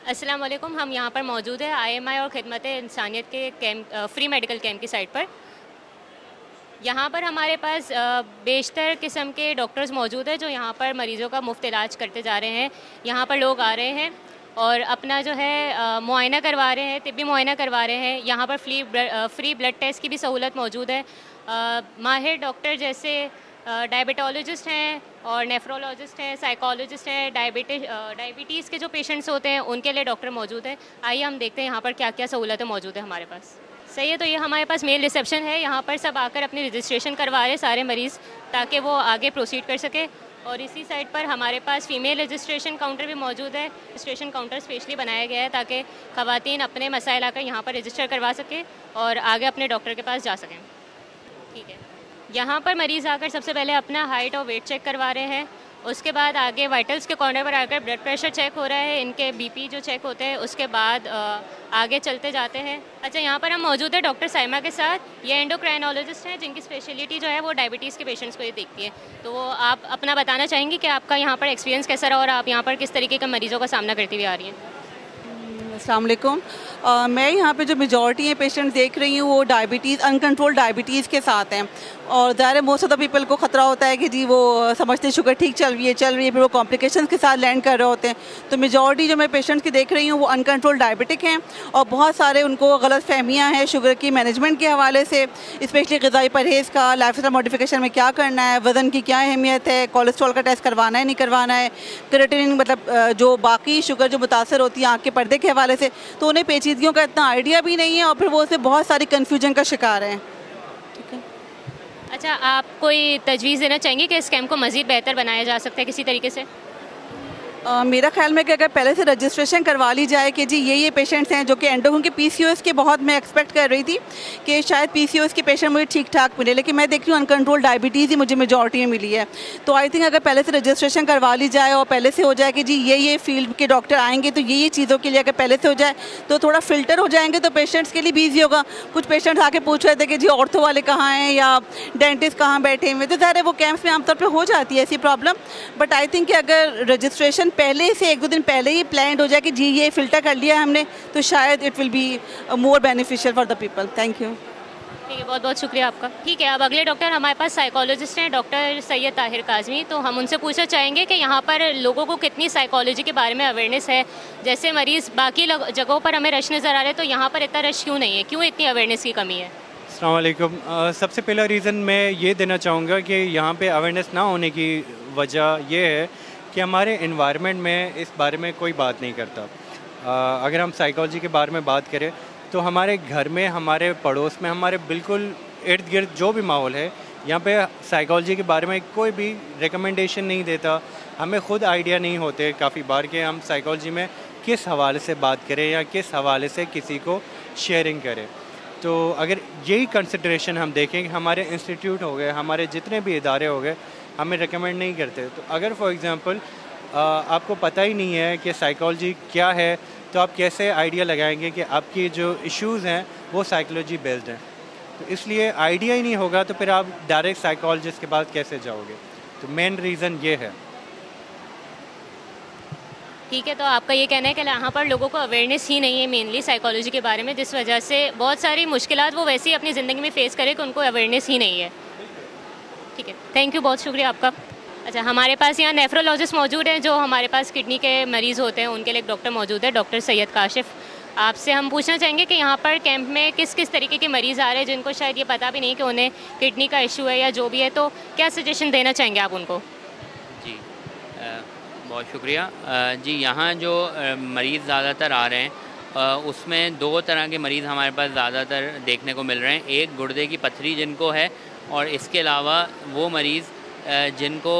अस्सलाम वालेकुम। हम यहाँ पर मौजूद है IMI और खिदमत इंसानियत के कैंप फ्री मेडिकल कैंप की साइट पर। यहाँ पर हमारे पास बेशतर किस्म के डॉक्टर्स मौजूद हैं जो यहाँ पर मरीज़ों का मुफ्त इलाज करते जा रहे हैं। यहाँ पर लोग आ रहे हैं और अपना जो है मुआयना करवा रहे हैं, तिब्बी मुआयना करवा रहे हैं। यहाँ पर फ्री ब्लड टेस्ट की भी सहूलत मौजूद है। माहिर डॉक्टर जैसे डायबिटोलॉजिस्ट हैं और नेफ्रोलॉजिस्ट हैं, साइकोलॉजिस्ट हैं, डायबिटीज़ के जो पेशेंट्स होते हैं उनके लिए डॉक्टर मौजूद हैं। आइए हम देखते हैं यहाँ पर क्या क्या सहूलतें मौजूद है हमारे पास। सही है, तो ये हमारे पास मेल रिसेप्शन है। यहाँ पर सब आकर अपनी रजिस्ट्रेशन करवा रहे हैं सारे मरीज़, ताकि वो आगे प्रोसीड कर सके। और इसी साइड पर हमारे पास फ़ीमेल रजिस्ट्रेशन काउंटर भी मौजूद है। रजिस्ट्रेशन काउंटर स्पेशली बनाया गया है ताकि ख़वातीन अपने मसाइल आकर यहाँ पर रजिस्टर करवा सकें और आगे अपने डॉक्टर के पास जा सकें। ठीक है, यहाँ पर मरीज़ आकर सबसे पहले अपना हाइट और वेट चेक करवा रहे हैं। उसके बाद आगे वाइटल्स के कॉर्नर पर आकर ब्लड प्रेशर चेक हो रहा है, इनके BP जो चेक होते हैं। उसके बाद आगे चलते जाते हैं। अच्छा, यहाँ पर हम मौजूद है डॉक्टर साइमा के साथ। ये एंडोक्राइनोलॉजिस्ट हैं जिनकी स्पेशलिटी जो है वो डायबिटीज़ के पेशेंट्स को ही देखती है। तो वो आप अपना बताना चाहेंगी कि आपका यहाँ पर एक्सपीरियंस कैसा रहा और आप यहाँ पर किस तरीके के मरीज़ों का सामना करती हुई आ रही हैं? अस्सलाम वालेकुम। मैं यहाँ पे जो मेजॉरिटी है पेशेंट देख रही हूँ वो डायबिटीज़, अनकंट्रोल डायबिटीज़ के साथ हैं। और ज़ाहिर मोस्ट ऑफ द पीपल को ख़तरा होता है कि जी वो समझते हैं शुगर ठीक चल रही है फिर वो कॉम्प्लिकेशंस के साथ लैंड कर रहे होते हैं। तो मेजॉरिटी जो मैं पेशेंट्स की देख रही हूँ वो अनकंट्रोल डायबिटिक हैं और बहुत सारे उनको गलत फहमियाँ हैं शुगर की मैनेजमेंट के हवाले से, स्पेशली ग़िज़ाई परहेज़ का, लाइफस्टाइल मॉडिफिकेशन में क्या करना है, वज़न की क्या अहमियत है, कोलेस्ट्रॉल का टेस्ट करवाना है नहीं करवाना है, क्रिएटिनिन मतलब जो बाकी शुगर जो मुतासर होती है आँख के पर्दे के हवाले से, तो उन्हें पेचीदगियों का इतना आइडिया भी नहीं है और फिर वो उससे बहुत सारी कन्फ्यूजन का शिकार हैं। ठीक है। अच्छा, आप कोई तजवीज़ देना चाहेंगे कि इस कैंप को मज़ीद बेहतर बनाया जा सकता है किसी तरीके से? मेरा ख्याल में कि अगर पहले से रजिस्ट्रेशन करवा ली जाए कि जी ये पेशेंट्स हैं जो कि एंडोक्राइन के PCOS के बहुत मैं एक्सपेक्ट कर रही थी कि शायद PCOS के पेशेंट मुझे ठीक ठाक मिले, लेकिन मैं देख रही हूँ अनकंट्रोल डायबिटीज़ ही मुझे मेजॉरिटी में मिली है। तो आई थिंक अगर पहले से रजिस्ट्रेशन करवा ली जाए और पहले से हो जाए कि जी ये फील्ड के डॉक्टर आएंगे तो ये चीज़ों के लिए अगर पहले से हो जाए तो थोड़ा फ़िल्टर हो जाएंगे तो पेशेंट्स के लिए भी ईजी होगा। कुछ पेशेंट्स आके पूछ रहे थे कि जी ऑर्थो वाले कहाँ हैं या डेंटिस्ट कहाँ बैठे हुए, तो ज़ाहिर है वो कैंप्स में आमतौर पर हो जाती है ऐसी प्रॉब्लम। बट आई थिंक कि अगर रजिस्ट्रेशन पहले से 1-2 दिन पहले ही प्लान हो जाए कि जी ये फ़िल्टर कर लिया हमने, तो शायद it will be more beneficial for the people. Thank you. ठीक है, बहुत बहुत शुक्रिया आपका। ठीक है, अब अगले डॉक्टर हमारे पास साइकोलॉजिस्ट हैं, डॉक्टर सैयद ताहिर काज़मी। तो हम उनसे पूछना चाहेंगे कि यहाँ पर लोगों को कितनी साइकोलॉजी के बारे में अवेयरनेस है। जैसे मरीज़ बाकी जगहों पर हमें रश नज़र आ रहा है, तो यहाँ पर इतना रश क्यों नहीं है, क्यों इतनी अवेयरनेस की कमी है? अस्सलाम वालेकुम। सबसे पहला रीज़न मैं ये देना चाहूँगा कि यहाँ पे अवेयरनेस ना होने की वजह ये है कि हमारे इन्वायरमेंट में इस बारे में कोई बात नहीं करता। अगर हम साइकोलॉजी के बारे में बात करें तो हमारे घर में, हमारे पड़ोस में, हमारे बिल्कुल इर्द गिर्द जो भी माहौल है, यहाँ पे साइकोलॉजी के बारे में कोई भी रिकमेंडेशन नहीं देता। हमें ख़ुद आइडिया नहीं होते काफ़ी बार कि हम साइकोलॉजी में किस हवाले से बात करें या किस हवाले से किसी को शेयरिंग करें। तो अगर यही कंसिडरेशन हम देखें कि हमारे इंस्टीट्यूट हो गए, हमारे जितने भी इदारे हो गए, हमें रेकमेंड नहीं करते। तो अगर फॉर एग्ज़ाम्पल आपको पता ही नहीं है कि साइकोलॉजी क्या है, तो आप कैसे आइडिया लगाएंगे कि आपकी जो इश्यूज़ हैं वो साइकोलॉजी बेस्ड हैं। तो इसलिए आइडिया ही नहीं होगा तो फिर आप डायरेक्ट साइकोलॉजिस्ट के पास कैसे जाओगे। तो मेन रीज़न ये है। ठीक है, तो आपका ये कहना है कि यहाँ पर लोगों को अवेयरनेस ही नहीं है मेनली साइकोलॉजी के बारे में, जिस वजह से बहुत सारी मुश्किलात वो वैसे ही अपनी ज़िंदगी में फ़ेस करें कि उनको अवेयरनेस ही नहीं है। ठीक है, थैंक यू, बहुत शुक्रिया आपका। अच्छा, हमारे पास यहाँ नेफ्रोलॉजिस्ट मौजूद हैं जो हमारे पास किडनी के मरीज़ होते हैं, उनके लिए एक डॉक्टर मौजूद है, डॉक्टर सैयद काशिफ। आपसे हम पूछना चाहेंगे कि यहाँ पर कैंप में किस किस तरीके के मरीज़ आ रहे हैं जिनको शायद ये पता भी नहीं कि उन्हें किडनी का इशू है या जो भी है, तो क्या सजेशन देना चाहेंगे आप उनको? जी, बहुत शुक्रिया। जी, यहाँ जो मरीज़ ज़्यादातर आ रहे हैं उसमें 2 तरह के मरीज़ हमारे पास ज़्यादातर देखने को मिल रहे हैं। एक गुर्दे की पथरी जिनको है, और इसके अलावा वो मरीज़ जिनको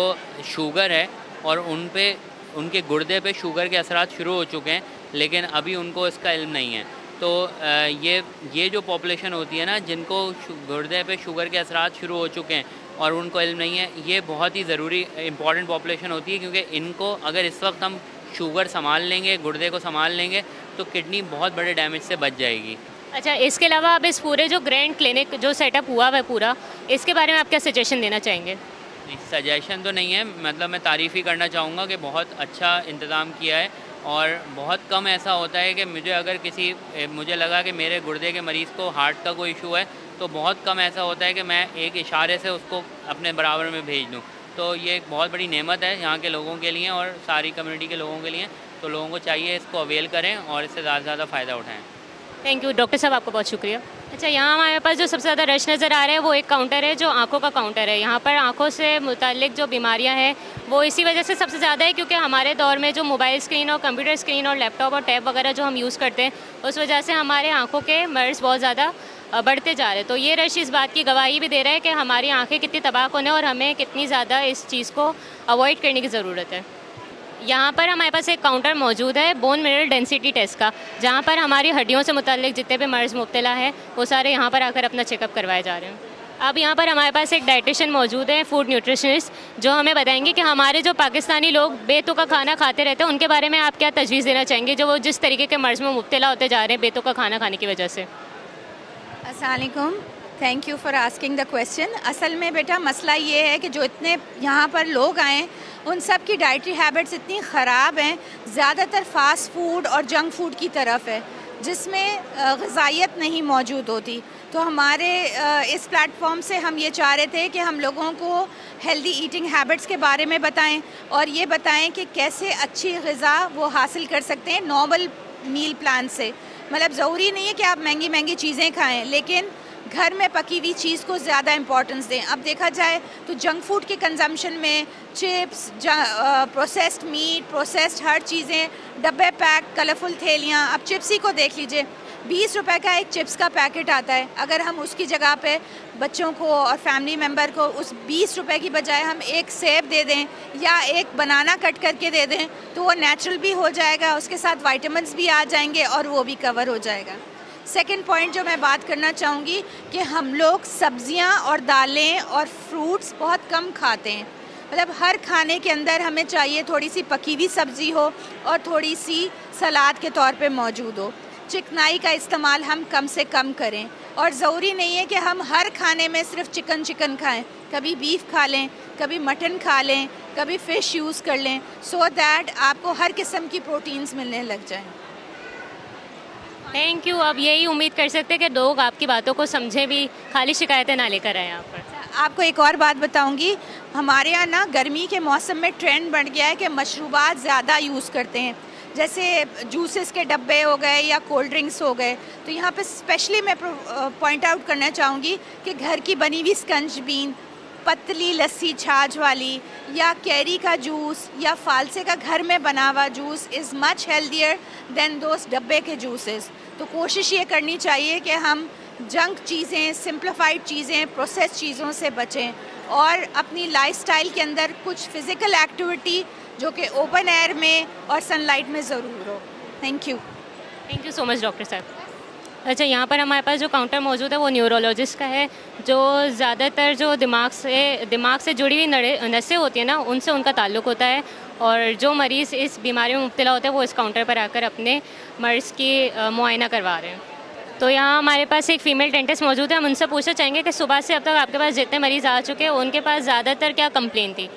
शुगर है और उनके गुर्दे पे शुगर के असरात शुरू हो चुके हैं, लेकिन अभी उनको इसका इल्म नहीं है। तो ये जो पॉपुलेशन होती है ना, जिनको गुर्दे पे शुगर के असरात शुरू हो चुके हैं और उनको इल्म नहीं है, ये बहुत ही ज़रूरी इम्पॉर्टेंट पॉपुलेशन होती है, क्योंकि इनको अगर इस वक्त हम शुगर संभाल लेंगे, गुर्दे को संभाल लेंगे, तो किडनी बहुत बड़े डैमेज से बच जाएगी। अच्छा, इसके अलावा आप इस पूरे जो ग्रैंड क्लिनिक जो सेटअप हुआ है पूरा, इसके बारे में आप क्या सजेशन देना चाहेंगे? सजेशन तो नहीं है, मतलब मैं तारीफ़ ही करना चाहूँगा कि बहुत अच्छा इंतज़ाम किया है और बहुत कम ऐसा होता है कि मुझे लगा कि मेरे गुर्दे के मरीज़ को हार्ट का कोई इशू है, तो बहुत कम ऐसा होता है कि मैं एक इशारे से उसको अपने बराबर में भेज दूँ। तो ये एक बहुत बड़ी नेमत है यहाँ के लोगों के लिए और सारी कम्युनिटी के लोगों के लिए। तो लोगों को चाहिए इसको अवेल करें और इससे ज़्यादा से ज़्यादा फ़ायदा उठाएँ। थैंक यू डॉक्टर साहब, आपको बहुत शुक्रिया। अच्छा, यहाँ हमारे पास जो सबसे ज़्यादा रश नज़र आ रहा है वो एक काउंटर है जो आंखों का काउंटर है। यहाँ पर आंखों से मुताल्लिक जो बीमारियाँ हैं वो इसी वजह से सबसे ज़्यादा है क्योंकि हमारे दौर में जो मोबाइल स्क्रीन और कंप्यूटर स्क्रीन और लैपटॉप और टैब वगैरह जो हम यूज़ करते हैं उस वजह से हमारे आँखों के मर्ज़ बहुत ज़्यादा बढ़ते जा रहे हैं। तो ये रश इस बात की गवाही भी दे रहा है कि हमारी आँखें कितनी तबाह होने और हमें कितनी ज़्यादा इस चीज़ को अवॉइड करने की ज़रूरत है। यहाँ पर हमारे पास एक काउंटर मौजूद है बोन मिनरल डेंसिटी टेस्ट का, जहाँ पर हमारी हड्डियों से मुताल्लिक जितने भी मर्ज़ मुब्तला है वो सारे यहाँ पर आकर अपना चेकअप करवाए जा रहे हैं। अब यहाँ पर हमारे पास एक डाइटिशियन मौजूद है, फूड न्यूट्रिशनिस्ट, जो हमें बताएंगे कि हमारे जो पाकिस्तानी लोग बेतुका खाना खाते रहते हैं उनके बारे में आप क्या तजवीज़ देना चाहेंगे, जो वो जिस तरीके के मर्ज़ में मुब्तला होते जा रहे हैं बेतुका खाना खाने की वजह से। अस्सलाम वालेकुम, thank you for asking the question. असल में बेटा मसला ये है कि जो इतने यहाँ पर लोग आए उन सब की डाइटरी हैबिट्स इतनी ख़राब हैं, ज़्यादातर फास्ट फूड और जंक फूड की तरफ है जिसमें ग़िज़ाइयत नहीं मौजूद होती। तो हमारे इस प्लेटफॉर्म से हम ये चाह रहे थे कि हम लोगों को हेल्दी ईटिंग हैबिट्स के बारे में बताएं और ये बताएं कि कैसे अच्छी ग़िज़ा वो हासिल कर सकते हैं नॉर्मल मील प्लान से। मतलब ज़रूरी नहीं है कि आप महंगी महंगी चीज़ें खाएं, लेकिन घर में पकी हुई चीज़ को ज़्यादा इम्पोर्टेंस दें। अब देखा जाए तो जंक फूड के कंजम्पशन में चिप्स, प्रोसेस्ड मीट, प्रोसेस्ड हर चीज़ें, डब्बे पैक, कलरफुल थैलियाँ। अब चिप्स ही को देख लीजिए, 20 रुपए का एक चिप्स का पैकेट आता है। अगर हम उसकी जगह पे बच्चों को और फैमिली मेम्बर को उस 20 रुपए की बजाय हम एक सेब दे दें या एक बनाना कट करके दे दें तो वो नेचुरल भी हो जाएगा, उसके साथ विटामिन्स भी आ जाएंगे और वो भी कवर हो जाएगा। सेकंड पॉइंट जो मैं बात करना चाहूँगी कि हम लोग सब्जियाँ और दालें और फ्रूट्स बहुत कम खाते हैं। मतलब हर खाने के अंदर हमें चाहिए थोड़ी सी पकी हुई सब्ज़ी हो और थोड़ी सी सलाद के तौर पे मौजूद हो। चिकनाई का इस्तेमाल हम कम से कम करें और ज़रूरी नहीं है कि हम हर खाने में सिर्फ चिकन खाएं, कभी बीफ खा लें, कभी मटन खा लें, कभी फ़िश यूज़ कर लें, सो दैट आपको हर किस्म की प्रोटीन्स मिलने लग जाएं। Thank you. अब यही उम्मीद कर सकते हैं कि लोग आपकी बातों को समझें भी, खाली शिकायतें ना लेकर आए यहाँ पर। आपको एक और बात बताऊंगी, हमारे यहाँ ना गर्मी के मौसम में ट्रेंड बढ़ गया है कि मशरूबात ज़्यादा यूज़ करते हैं, जैसे जूसेस के डब्बे हो गए या कोल्ड ड्रिंक्स हो गए। तो यहाँ पे स्पेशली मैं पॉइंट आउट करना चाहूँगी कि घर की बनी हुई स्कंज बीन, पतली लस्सी छाछ वाली, या कैरी का जूस या फालसे का घर में बना हुआ juice is much healthier than those डब्बे के जूसेस। तो कोशिश ये करनी चाहिए कि हम जंक चीज़ें, सिंप्लीफाइड चीज़ें, प्रोसेस चीज़ों से बचें और अपनी लाइफस्टाइल के अंदर कुछ फ़िज़िकल एक्टिविटी जो कि ओपन एयर में और सनलाइट में ज़रूर हो। Thank you so much doctor साहब। अच्छा, यहाँ पर हमारे पास जो काउंटर मौजूद है वो न्यूरोलॉजिस्ट का है, जो ज़्यादातर जो दिमाग से जुड़ी हुई नसें होती हैं ना, उनसे उनका ताल्लुक़ होता है और जो मरीज़ इस बीमारी में मुब्तला होते हैं वो इस काउंटर पर आकर अपने मर्ज़ की मुआयना करवा रहे हैं। तो यहाँ हमारे पास एक फ़ीमेल डेंटिस्ट मौजूद है, हम उनसे पूछना चाहेंगे कि सुबह से अब तक आपके पास जितने मरीज़ आ चुके हैं उनके पास ज़्यादातर क्या कंप्लेन थी?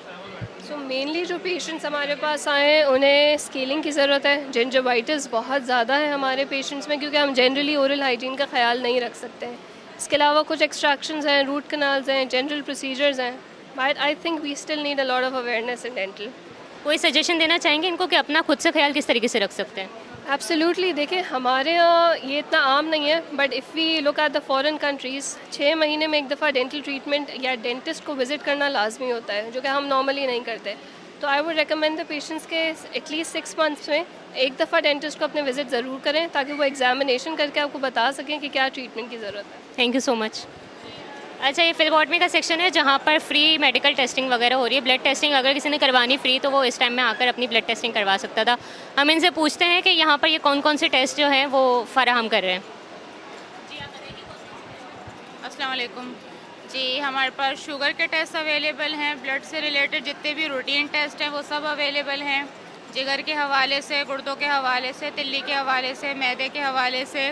सो मेनली जो पेशेंट्स हमारे पास आए हैं उन्हें स्केलिंग की ज़रूरत है। जिंजवाइटिस बहुत ज़्यादा है हमारे पेशेंट्स में क्योंकि हम जनरली ओरल हाइजीन का ख्याल नहीं रख सकते हैं। इसके अलावा कुछ एक्सट्रैक्शंस हैं, रूट कनाल्स हैं, जनरल प्रोसीजर्स हैं, but I think we still need a lot of awareness in dental. कोई सजेशन देना चाहेंगे इनको कि अपना खुद से ख्याल किस तरीके से रख सकते हैं? एब्सोल्युटली। देखिए हमारे यहाँ ये इतना आम नहीं है, but if we look at the foreign countries 6 महीने में एक दफ़ा डेंटल ट्रीटमेंट या डेंटिस्ट को विज़िट करना लाजमी होता है, जो कि हम नॉर्मली नहीं करते। तो I would recommend the patients के एटलीस्ट 6 मंथ्स में एक दफ़ा डेंटिस्ट को अपने विज़िट ज़रूर करें ताकि वो एग्जामिनेशन करके आपको बता सकें कि क्या ट्रीटमेंट की ज़रूरत है। Thank you so much. अच्छा, ये फिलबॉटमी का सेक्शन है जहाँ पर फ्री मेडिकल टेस्टिंग वगैरह हो रही है। ब्लड टेस्टिंग अगर किसी ने करवानी फ्री तो वो इस टाइम में आकर अपनी ब्लड टेस्टिंग करवा सकता था। हम इनसे पूछते हैं कि यहाँ पर ये कौन कौन से टेस्ट जो हैं वो फराहम कर रहे हैं। अस्सलाम वालेकुम जी, हमारे पास शुगर के टेस्ट अवेलेबल हैं, ब्लड से रिलेटेड जितने भी रूटीन टेस्ट हैं वो सब अवेलेबल हैं। जिगर के हवाले से, गुर्दों के हवाले से, तिल्ली के हवाले से, मैदे के हवाले से,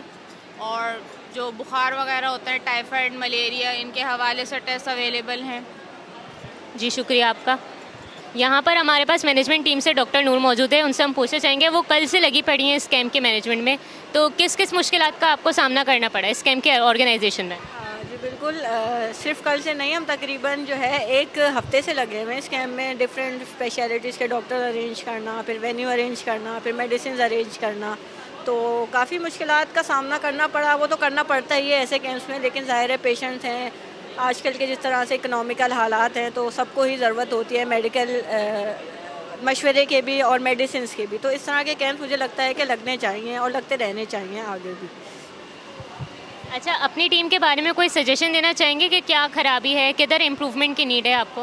और जो बुखार वगैरह होता है, टाइफाइड, मलेरिया, इनके हवाले से टेस्ट अवेलेबल हैं। जी शुक्रिया आपका। यहाँ पर हमारे पास मैनेजमेंट टीम से डॉक्टर नूर मौजूद है, उनसे हम पूछना चाहेंगे वो कल से लगी पड़ी हैं इस कैंप के मैनेजमेंट में, तो किस किस मुश्किलात का आपको सामना करना पड़ा इस कैंप के ऑर्गेनाइजेशन में? जी बिल्कुल, सिर्फ कल से नहीं, हम तकरीबन जो है 1 हफ्ते से लगे हुए हैं इस कैंप में। डिफरेंट स्पेशलिटीज़ के डॉक्टर अरेंज करना, फिर वेन्यू अरेंज करना, फिर मेडिसिन अरेंज करना, तो काफ़ी मुश्किलात का सामना करना पड़ा। वो तो करना पड़ता ही है ऐसे कैंप्स में, लेकिन ज़ाहिर है पेशेंट्स हैं आजकल के जिस तरह से इकोनॉमिकल हालात हैं, तो सबको ही ज़रूरत होती है मेडिकल मशवरे के भी और मेडिसिन की भी। तो इस तरह के कैंप मुझे लगता है कि लगने चाहिए और लगते रहने चाहिए आगे भी। अच्छा, अपनी टीम के बारे में कोई सजेशन देना चाहेंगे कि क्या ख़राबी है, किधर इम्प्रूवमेंट की नीड है आपको?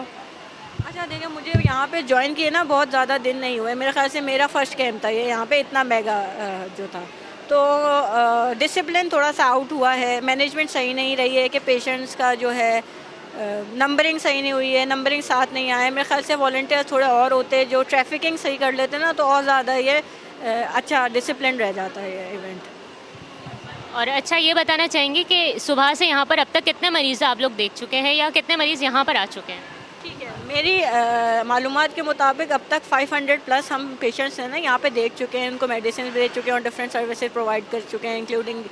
अच्छा देखिए, मुझे यहाँ पे ज्वाइन किए ना बहुत ज़्यादा दिन नहीं हुए, मेरे ख्याल से मेरा फर्स्ट कैंप था ये यहाँ पे, इतना मेगा जो था, तो डिसिप्लिन थोड़ा सा आउट हुआ है, मैनेजमेंट सही नहीं रही है कि पेशेंट्स का जो है नंबरिंग सही नहीं हुई है, नंबरिंग साथ नहीं आया। मेरे ख्याल से वॉलंटियर थोड़े और होते जो ट्रैफिकिंग सही कर लेते ना, तो और ज़्यादा ये अच्छा डिसिप्लिन रह जाता है ये इवेंट। और अच्छा, ये बताना चाहेंगी कि सुबह से यहाँ पर अब तक कितने मरीज़ आप लोग देख चुके हैं या कितने मरीज़ यहाँ पर आ चुके हैं? ठीक है, मेरी मालूमात के मुताबिक अब तक 500 प्लस हम पेशेंट्स हैं ना यहाँ पे देख चुके हैं, उनको मेडिसिन दे चुके हैं और डिफरेंट सर्विसेज प्रोवाइड कर चुके हैं, इंक्लूडिंग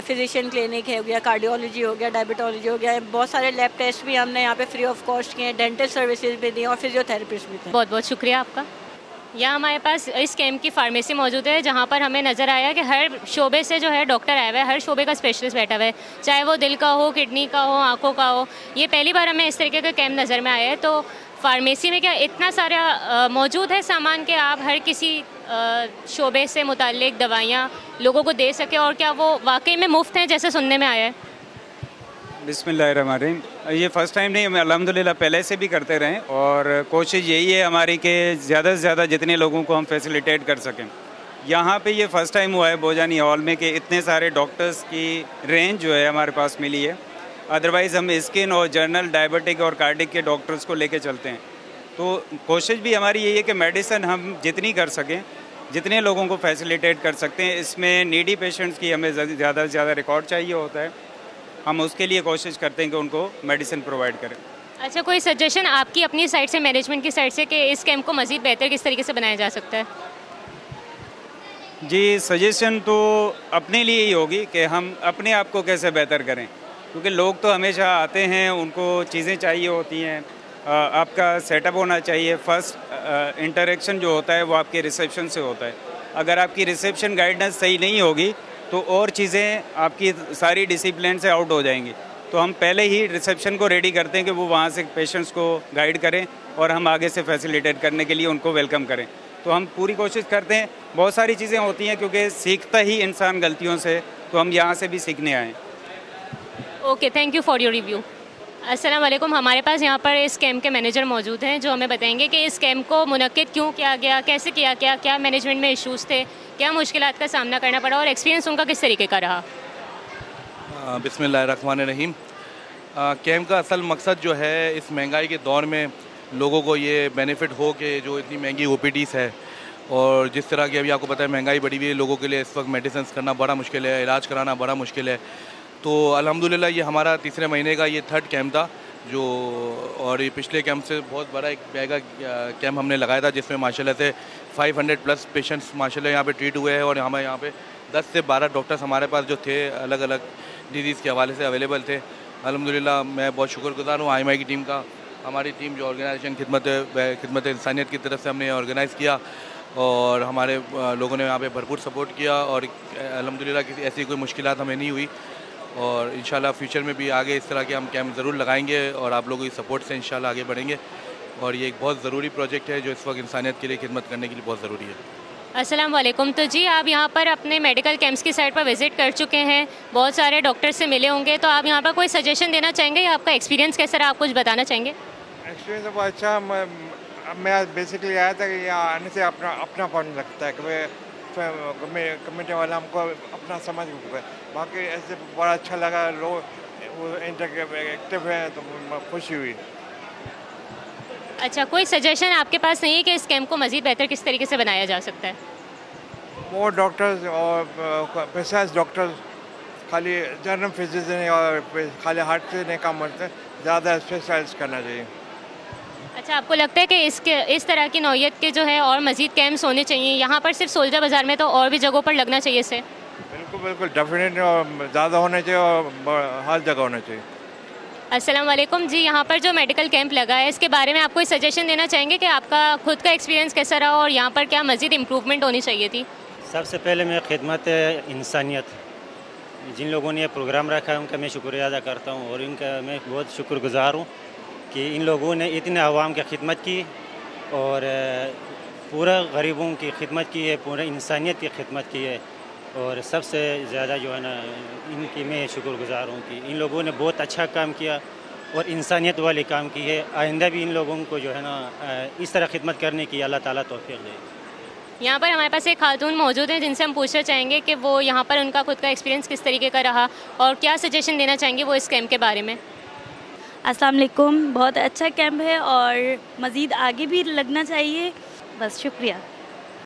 फिजिशियन क्लिनिक हो गया, कार्डियोलॉजी हो गया, डायबिटोलॉजी हो गया, बहुत सारे लैब टेस्ट भी हमने यहाँ पे फ्री ऑफ कॉस्ट किए हैं, डेंटल सर्विसेज भी दी और फिजियोथेरेपिस्ट भी थे। बहुत बहुत शुक्रिया आपका। यहाँ हमारे पास इस कैंप की फार्मेसी मौजूद है, जहाँ पर हमें नज़र आया कि हर शोबे से जो है डॉक्टर आया हुआ है, हर शोबे का स्पेशलिस्ट बैठा हुआ है, चाहे वो दिल का हो, किडनी का हो, आँखों का हो। ये पहली बार हमें इस तरीके का कैंप नज़र में आया है। तो फार्मेसी में क्या इतना सारा मौजूद है सामान कि आप हर किसी शोबे से मुताल्लिक दवाइयाँ लोगों को दे सके, और क्या वो वाकई में मुफ्त हैं जैसे सुनने में आया है? बिस्मिल्लाहिर्रहमानिर्रहीम। ये फ़र्स्ट टाइम नहीं, हम अल्हम्दुलिल्लाह पहले से भी करते रहें और कोशिश यही है हमारी कि ज़्यादा से ज़्यादा जितने लोगों को हम फैसिलिटेट कर सकें। यहाँ पे ये फ़र्स्ट टाइम हुआ है बोजानी हॉल में कि इतने सारे डॉक्टर्स की रेंज जो है हमारे पास मिली है। अदरवाइज़ हम स्किन और जर्नल, डायबिटिक और कार्डिक के डॉक्टर्स को लेके चलते हैं। तो कोशिश भी हमारी यही है कि मेडिसिन हम जितनी कर सकें, जितने लोगों को फैसिलिटेट कर सकते हैं। इसमें नीडी पेशेंट्स की हमें ज़्यादा से ज़्यादा रिकॉर्ड चाहिए होता है, हम उसके लिए कोशिश करते हैं कि उनको मेडिसिन प्रोवाइड करें। अच्छा, कोई सजेशन आपकी अपनी साइड से, मैनेजमेंट की साइड से, कि इस कैंप को मज़ीद बेहतर किस तरीके से बनाया जा सकता है? जी, सजेशन तो अपने लिए ही होगी कि हम अपने आप को कैसे बेहतर करें, क्योंकि लोग तो हमेशा आते हैं, उनको चीज़ें चाहिए होती हैं, आपका सेटअप होना चाहिए। फर्स्ट इंटरेक्शन जो होता है वो आपके रिसेप्शन से होता है। अगर आपकी रिसेप्शन गाइडेंस सही नहीं होगी तो और चीज़ें आपकी सारी डिसिप्लिन से आउट हो जाएंगी। तो हम पहले ही रिसेप्शन को रेडी करते हैं कि वो वहाँ से पेशेंट्स को गाइड करें और हम आगे से फैसिलिटेट करने के लिए उनको वेलकम करें। तो हम पूरी कोशिश करते हैं। बहुत सारी चीज़ें होती हैं क्योंकि सीखता ही इंसान गलतियों से, तो हम यहाँ से भी सीखने आए। Okay, thank you for your review. अस्सलाम वालेकुम। हमारे पास यहाँ पर इस कैंप के मैनेजर मौजूद हैं जो हमें बताएंगे कि इस कैंप को मुनक्किद क्यों किया गया, कैसे किया गया, क्या मैनेजमेंट में इश्यूज़ थे, क्या मुश्किलात का सामना करना पड़ा और एक्सपीरियंस उनका किस तरीके का रहा। बिस्मिल्लाहिर्रहमानिर्रहीम। कैंप का असल मकसद जो है, इस महंगाई के दौर में लोगों को ये बेनिफिट हो कि जो इतनी महंगी OPDs है और जिस तरह की अभी आपको पता है महंगाई बढ़ी हुई है, लोगों के लिए इस वक्त मेडिसिन करना बड़ा मुश्किल है, इलाज कराना बड़ा मुश्किल है। तो अल्हम्दुलिल्लाह ये हमारा तीसरे महीने का ये 3rd कैंप था जो, और ये पिछले कैंप से बहुत बड़ा एक मेगा कैंप हमने लगाया था जिसमें माशाल्लाह से 500 प्लस पेशेंट्स माशाल्लाह यहाँ पे ट्रीट हुए हैं और हमारे यहाँ पे 10 से 12 डॉक्टर्स हमारे पास जो थे अलग अलग डिजीज़ के हवाले से अवेलेबल थे। अल्हम्दुलिल्लाह मैं बहुत शुक्रगुजार हूँ IMI की टीम का। हमारी टीम जो ऑर्गेनाइजेशन खिदमत इंसानियत की तरफ से हमने ऑर्गेनाइज़ किया और हमारे लोगों ने यहाँ पे भरपूर सपोर्ट किया और अल्हम्दुलिल्लाह किसी ऐसी कोई मुश्किलात हमें नहीं हुई और इंशाल्लाह फ्यूचर में भी आगे इस तरह के हम कैंप ज़रूर लगाएंगे और आप लोगों की सपोर्ट से इंशाल्लाह आगे बढ़ेंगे। और ये एक बहुत ज़रूरी प्रोजेक्ट है जो इस वक्त इंसानियत के लिए खिदमत करने के लिए बहुत ज़रूरी है। अस्सलाम वालेकुम। तो जी, आप यहाँ पर अपने मेडिकल कैंप्स की साइट पर विज़िट कर चुके हैं, बहुत सारे डॉक्टर से मिले होंगे, तो आप यहाँ पर कोई सजेशन देना चाहेंगे या आपका एक्सपीरियंस कैसा रहा, आप कुछ बताना चाहेंगे? एक्सपीरियंस बहुत अच्छा। मैं बेसिकली आया था कि यहाँ आने से अपनापन लगता है कि कमेटी वाला हमको अपना समझ गए। बाकी ऐसे बड़ा अच्छा लगा, लोग एक्टिव हैं तो खुशी हुई। अच्छा, कोई सजेशन आपके पास नहीं है कि इस कैंप को मज़ीद बेहतर किस तरीके से बनाया जा सकता है? मोर डॉक्टर्स और स्पेशलाइज्ड डॉक्टर्स, खाली जनरल फिजिशियन और खाली हार्ट से नहीं काम करते, ज़्यादा स्पेशलाइज करना चाहिए। अच्छा, आपको लगता है कि इस तरह की नौइयत के जो है और मज़ीद कैंप्स होने चाहिए यहाँ पर, सिर्फ सोल्जर बाज़ार में तो और भी जगहों पर लगना चाहिए इसे? बिल्कुल बिल्कुल, डेफिनेट ज़्यादा होने चाहिए और हर जगह होना चाहिए। अस्सलाम वालेकुम जी, यहाँ पर जो मेडिकल कैंप लगा है इसके बारे में आप कोई सजेशन देना चाहेंगे कि आपका खुद का एक्सपीरियंस कैसा रहा और यहाँ पर क्या मज़ीद इम्प्रूवमेंट होनी चाहिए थी? सबसे पहले मैं खिदमत इंसानियत, जिन लोगों ने ये प्रोग्राम रखा है उनका मैं शुक्रिया अदा करता हूँ और इनका मैं बहुत शुक्रगुजार हूँ कि इन लोगों ने इतने अवाम की खिदमत की और पूरा गरीबों की खिदमत की है, पूरा इंसानियत की खिदमत की है। और सबसे ज़्यादा जो है ना इनकी मैं शुक्रगुजार हूँ कि इन लोगों ने बहुत अच्छा काम किया और इंसानियत वाले काम की है। आइंदा भी इन लोगों को जो है ना इस तरह खिदमत करने की अल्लाह ताला तौफीक दे। यहाँ पर हमारे पास एक खातून मौजूद है जिनसे हम पूछना चाहेंगे कि वो यहाँ पर उनका खुद का एक्सपीरियंस किस तरीके का रहा और क्या सजेशन देना चाहेंगे वो इस कैंप के बारे में। अस्सलाम वालेकुम, बहुत अच्छा कैंप है और मज़ीद आगे भी लगना चाहिए, बस शुक्रिया।